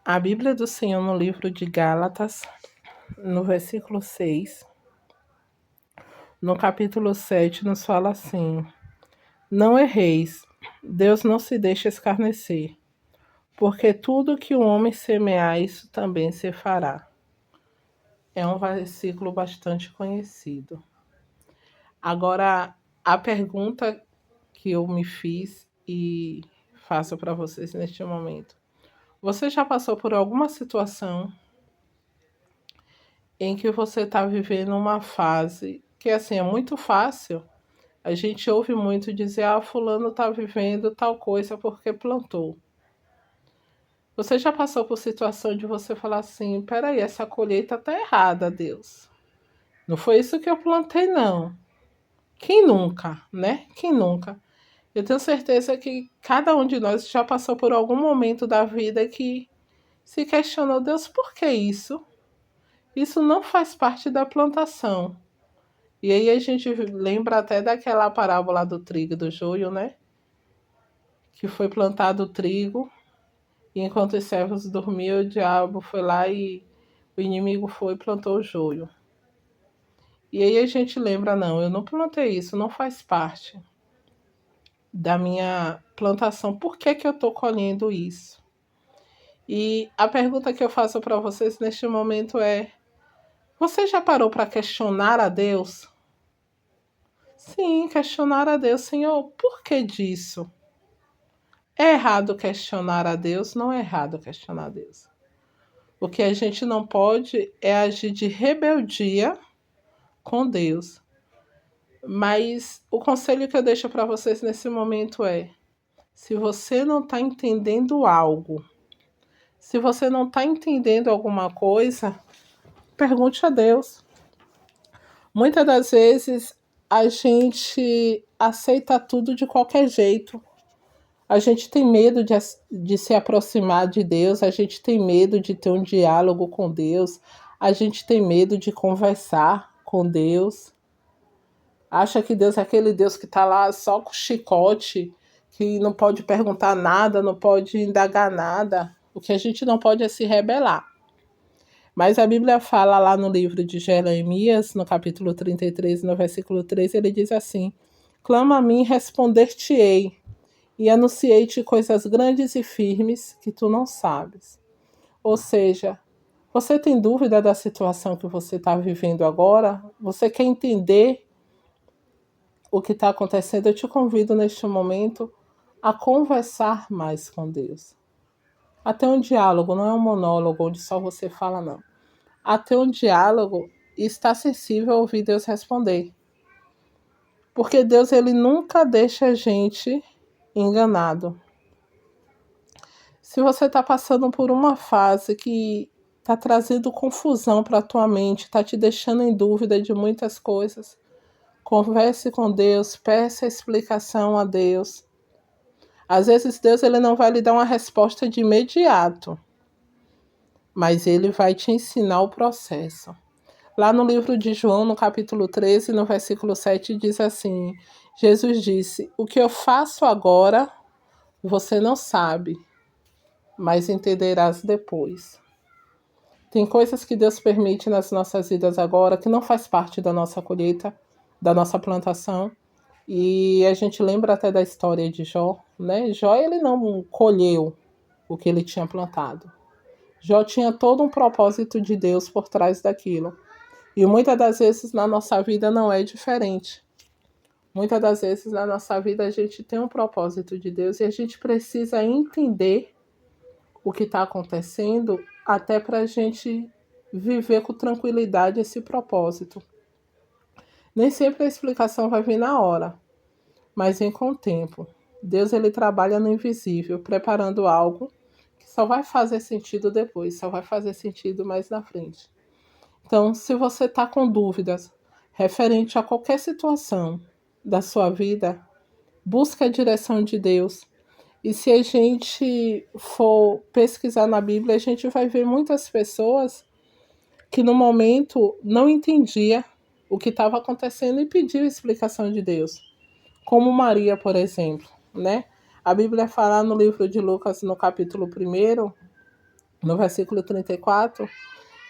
A Bíblia do Senhor no livro de Gálatas, no versículo 6, no capítulo 7, nos fala assim: Não erreis, Deus não se deixa escarnecer, porque tudo que o homem semear, isso também se fará. É um versículo bastante conhecido. Agora, a pergunta que eu me fiz e faço para vocês neste momento: você já passou por alguma situação em que você está vivendo uma fase que assim é muito fácil? A gente ouve muito dizer, fulano está vivendo tal coisa porque plantou. Você já passou por situação de você falar assim, peraí, essa colheita tá errada, Deus. Não foi isso que eu plantei, não. Quem nunca, né? Quem nunca? Eu tenho certeza que cada um de nós já passou por algum momento da vida que se questionou, Deus, por que isso? Isso não faz parte da plantação. E aí a gente lembra até daquela parábola do trigo e do joio, né? Que foi plantado o trigo, e enquanto os servos dormiam, o diabo foi lá e o inimigo foi e plantou o joio. E aí a gente lembra, não, eu não plantei isso, não faz parte da minha plantação. Por que que eu estou colhendo isso? E a pergunta que eu faço para vocês neste momento é: você já parou para questionar a Deus? Sim, questionar a Deus, Senhor, por que disso? É errado questionar a Deus? Não é errado questionar a Deus. O que a gente não pode é agir de rebeldia com Deus. Mas o conselho que eu deixo para vocês nesse momento é: se você não está entendendo algo, se você não está entendendo alguma coisa, pergunte a Deus. Muitas das vezes a gente aceita tudo de qualquer jeito. A gente tem medo de se aproximar de Deus, a gente tem medo de ter um diálogo com Deus, a gente tem medo de conversar com Deus. Acha que Deus é aquele Deus que está lá só com chicote, que não pode perguntar nada, não pode indagar nada. O que a gente não pode é se rebelar. Mas a Bíblia fala lá no livro de Jeremias, no capítulo 33, no versículo 3, ele diz assim: Clama a mim, responder-te-ei, e anunciei-te coisas grandes e firmes que tu não sabes. Ou seja, você tem dúvida da situação que você está vivendo agora? Você quer entender o que está acontecendo? Eu te convido neste momento a conversar mais com Deus. Até um diálogo, não é um monólogo onde só você fala, não. Até um diálogo e estar sensível a ouvir Deus responder. Porque Deus, ele nunca deixa a gente enganado. Se você está passando por uma fase que está trazendo confusão para a tua mente, está te deixando em dúvida de muitas coisas, converse com Deus, peça explicação a Deus. Às vezes Deus, ele não vai lhe dar uma resposta de imediato, mas ele vai te ensinar o processo. Lá no livro de João, no capítulo 13, no versículo 7, diz assim: Jesus disse: O que eu faço agora, você não sabe, mas entenderás depois. Tem coisas que Deus permite nas nossas vidas agora que não faz parte da nossa colheita, da nossa plantação. E a gente lembra até da história de Jó, né? Jó, ele não colheu o que ele tinha plantado. Jó tinha todo um propósito de Deus por trás daquilo. E muitas das vezes na nossa vida não é diferente. Muitas das vezes na nossa vida a gente tem um propósito de Deus e a gente precisa entender o que está acontecendo até para a gente viver com tranquilidade esse propósito. Nem sempre a explicação vai vir na hora, mas vem com o tempo. Deus, ele trabalha no invisível, preparando algo que só vai fazer sentido depois, só vai fazer sentido mais na frente. Então, se você está com dúvidas referente a qualquer situação da sua vida, busque a direção de Deus. E se a gente for pesquisar na Bíblia, a gente vai ver muitas pessoas que no momento não entendia o que estava acontecendo e pediu explicação de Deus. Como Maria, por exemplo, né? A Bíblia fala no livro de Lucas, no capítulo 1, no versículo 34,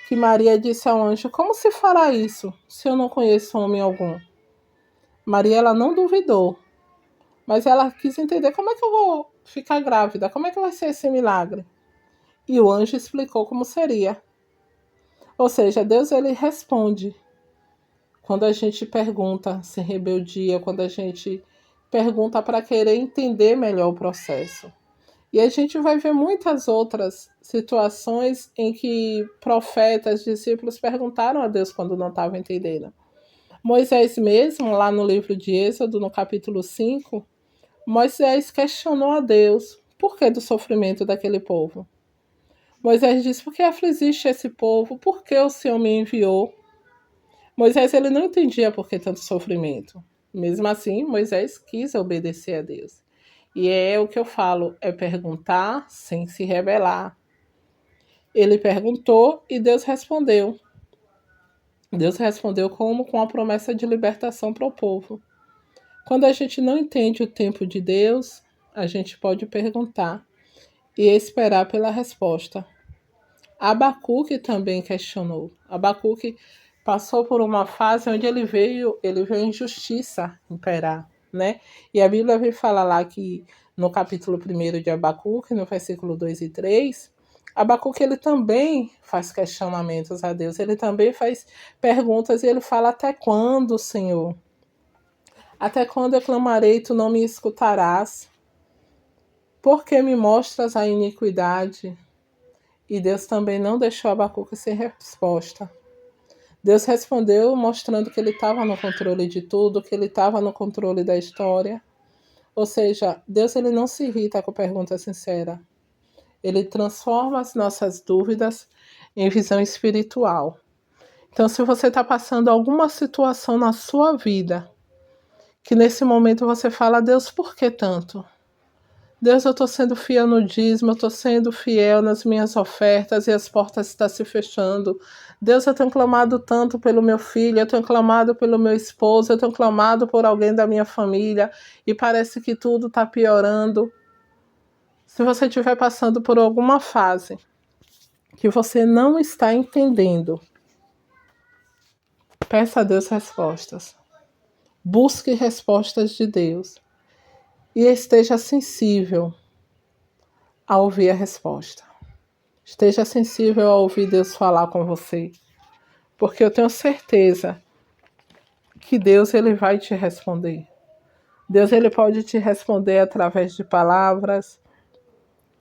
que Maria disse ao anjo: como se fará isso, se eu não conheço homem algum? Maria, ela não duvidou, mas ela quis entender: como é que eu vou ficar grávida? Como é que vai ser esse milagre? E o anjo explicou como seria. Ou seja, Deus, ele responde quando a gente pergunta sem rebeldia, quando a gente pergunta para querer entender melhor o processo. E a gente vai ver muitas outras situações em que profetas, discípulos perguntaram a Deus quando não estavam entendendo. Moisés mesmo, lá no livro de Êxodo, no capítulo 5, Moisés questionou a Deus por que do sofrimento daquele povo. Moisés disse: por que afligiste esse povo? Por que o Senhor me enviou? Moisés, ele não entendia por que tanto sofrimento. Mesmo assim, Moisés quis obedecer a Deus. E é o que eu falo, é perguntar sem se rebelar. Ele perguntou e Deus respondeu. Deus respondeu como? Com a promessa de libertação para o povo. Quando a gente não entende o tempo de Deus, a gente pode perguntar e esperar pela resposta. Abacuque também questionou. Abacuque passou por uma fase onde ele veio a injustiça imperar, né? E a Bíblia vai falar lá que no capítulo 1 de Abacuque, no versículo 2 e 3, Abacuque, ele também faz questionamentos a Deus, ele também faz perguntas e ele fala: até quando, Senhor? Até quando eu clamarei e tu não me escutarás? Por que me mostras a iniquidade? E Deus também não deixou Abacuque sem resposta. Deus respondeu mostrando que ele estava no controle de tudo, que ele estava no controle da história. Ou seja, Deus, ele não se irrita com pergunta sincera. Ele transforma as nossas dúvidas em visão espiritual. Então, se você está passando alguma situação na sua vida, que nesse momento você fala: Deus, por que tanto? Deus, eu estou sendo fiel no dízimo, eu estou sendo fiel nas minhas ofertas e as portas estão se fechando. Deus, eu tenho clamado tanto pelo meu filho, eu tenho clamado pelo meu esposo, eu tenho clamado por alguém da minha família e parece que tudo está piorando. Se você estiver passando por alguma fase que você não está entendendo, peça a Deus respostas. Busque respostas de Deus e esteja sensível a ouvir a resposta. Esteja sensível a ouvir Deus falar com você, porque eu tenho certeza que Deus, ele vai te responder. Deus, ele pode te responder através de palavras.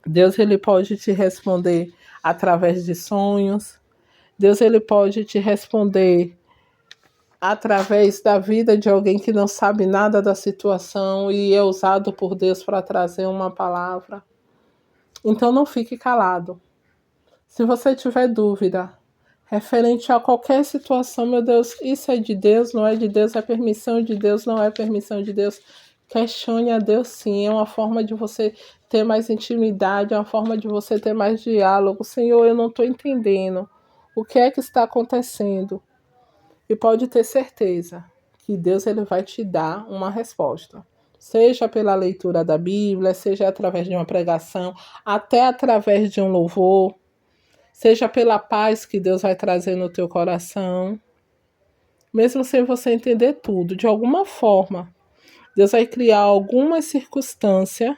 Deus, ele pode te responder através de sonhos. Deus, ele pode te responder através da vida de alguém que não sabe nada da situação e é usado por Deus para trazer uma palavra. Então não fique calado. Se você tiver dúvida referente a qualquer situação, meu Deus, isso é de Deus, não é de Deus, é permissão de Deus, não é permissão de Deus, questione a Deus sim, é uma forma de você ter mais intimidade, é uma forma de você ter mais diálogo. Senhor, eu não estou entendendo o que é que está acontecendo. E pode ter certeza que Deus, ele vai te dar uma resposta. Seja pela leitura da Bíblia, seja através de uma pregação, até através de um louvor. Seja pela paz que Deus vai trazer no teu coração. Mesmo sem você entender tudo, de alguma forma, Deus vai criar alguma circunstância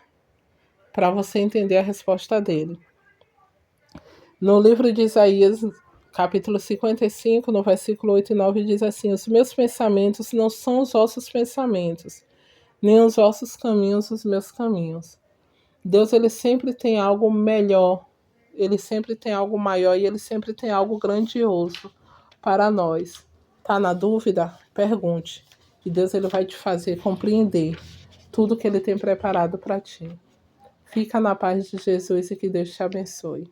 para você entender a resposta dele. No livro de Isaías, capítulo 55, no versículo 8 e 9, diz assim: os meus pensamentos não são os vossos pensamentos, nem os vossos caminhos os meus caminhos. Deus, ele sempre tem algo melhor, ele sempre tem algo maior e ele sempre tem algo grandioso para nós. Tá na dúvida? Pergunte. E Deus, ele vai te fazer compreender tudo que ele tem preparado para ti. Fica na paz de Jesus e que Deus te abençoe.